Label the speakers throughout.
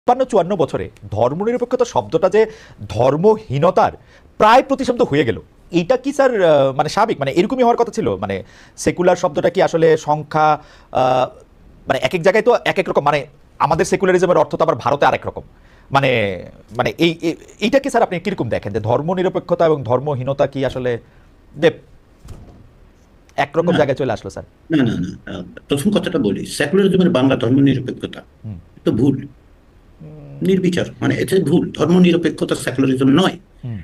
Speaker 1: 53-54 বছরে ধর্মনিরপেক্ষতা শব্দটা যে ধর্মহীনতার প্রায় প্রতিশব্দ হয়ে গেল, এইটা কি স্যার মানে স্বাভাবিক, মানে এরকমই হওয়ার কথা ছিল? মানে সেকুলার শব্দটা কি আসলে সংখ্যা, মানে এক এক জায়গায় তো এক এক রকম, মানে আমাদের সেকুলারিজমের অর্থ তো আবার ভারতে আরেক রকম, মানে মানে এইটা কি স্যার আপনি কিরকম দেখেন যে ধর্মনিরপেক্ষতা এবং ধর্মহীনতা কি আসলে যে একরকম
Speaker 2: না
Speaker 1: জায়গায় চলে আসলো স্যার?
Speaker 2: না না না প্রথম কথাটা বলি, সেকুলারিজমের বাংলা ধর্ম নিরপেক্ষতা
Speaker 1: হুম।
Speaker 2: তো ভুল, নির্বিচার, মানে এটা ভুল। ধর্ম নিরপেক্ষতা সেকুলারিজম নয়।
Speaker 1: হুম।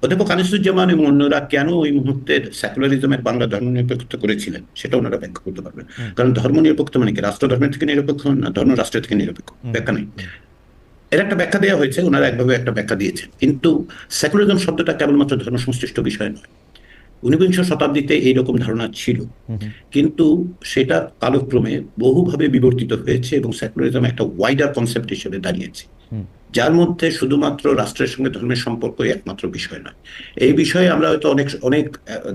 Speaker 2: অধ্যাপক আনিসুজ্জামান এবং অন্যরা কেন ওই মুহূর্তে সেকুলারিজমের বাংলা ধর্ম নিরপেক্ষতা করেছিলেন সেটা ওনারা ব্যাখ্যা করতে পারবেন।
Speaker 1: হুম।
Speaker 2: কারণ ধর্ম নিরপেক্ষতা মানে কি রাষ্ট্র ধর্মের থেকে নিরপেক্ষ না ধর্ম রাষ্ট্রের থেকে নিরপেক্ষ?
Speaker 1: হুম।
Speaker 2: ব্যাখ্যা নেই। এর একটা ব্যাখ্যা দেওয়া হয়েছে, ওনারা একভাবে একটা ব্যাখ্যা দিয়েছেন, কিন্তু সেকুলারিজম শব্দটা কেবলমাত্র ধর্ম সংশ্লিষ্ট বিষয় নয়। ঊনবিংশ শতাব্দীতে এইরকম ধারণা ছিল,
Speaker 1: হুম। হুম।
Speaker 2: কিন্তু সেটা কালক্রমে বহুভাবে বিবর্তিত হয়েছে এবং সেকুলারিজম একটা ওয়াইডার কনসেপ্ট হিসেবে দাঁড়িয়েছে,
Speaker 1: হুম।
Speaker 2: যার মধ্যে শুধুমাত্র রাষ্ট্রের সঙ্গে ধর্মের সম্পর্কই একমাত্র বিষয় নয়। এই বিষয়ে আমরা হয়তো অনেক অনেক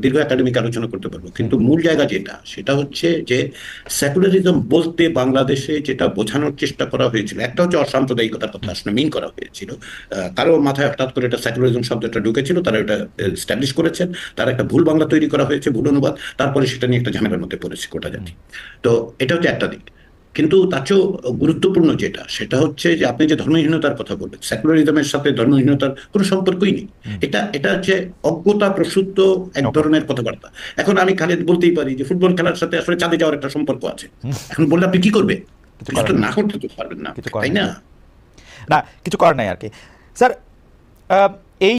Speaker 2: দীর্ঘ একাডেমিক আলোচনা করতে পারবো, কিন্তু মূল জায়গা যেটা সেটা হচ্ছে যে সেকুলারিজম বলতে বাংলাদেশে যেটা বোঝানোর চেষ্টা করা হয়েছিল, একটা হচ্ছে অসাম্প্রদায়িকতার কথা আসলে মিন করা হয়েছিল। কারো মাথায় হঠাৎ করে এটা সেকুলারিজম শব্দটা ঢুকেছিল, তারা এটা স্ট্যাবলিশ করেছেন, তারা একটা ভুল বাংলা তৈরি করা হয়েছে, ভুল অনুবাদ, তারপরে সেটা নিয়ে একটা ঝামেলার মধ্যে পড়েছে গোটা জাতি। তো এটা হচ্ছে একটা দিক। কিন্তু তার চেয়েও গুরুত্বপূর্ণ যেটা সেটা হচ্ছে যে আপনি যে ধর্মহীনতার কথা বলবেন, সেকুলারিজমের সাথে ধর্মহীনতার কোনো সম্পর্কই নেই। এটা হচ্ছে অজ্ঞতা প্রসূত এক
Speaker 1: ওকে।
Speaker 2: ধরনের কথাবার্তা। এখন আমি খালিদ বলতেই পারি যে ফুটবল খেলার সাথে আসলে চাঁদে যাওয়ার একটা সম্পর্ক আছে। এখন বললে আপনি কি করবে?
Speaker 1: কিছু
Speaker 2: কিছু
Speaker 1: করার
Speaker 2: তো
Speaker 1: নেই।
Speaker 2: না করতে তো পারবেন না,
Speaker 1: কিছু করার
Speaker 2: তাই
Speaker 1: নেই।
Speaker 2: না?
Speaker 1: না, কিছু করার নাই আর কি স্যার। এই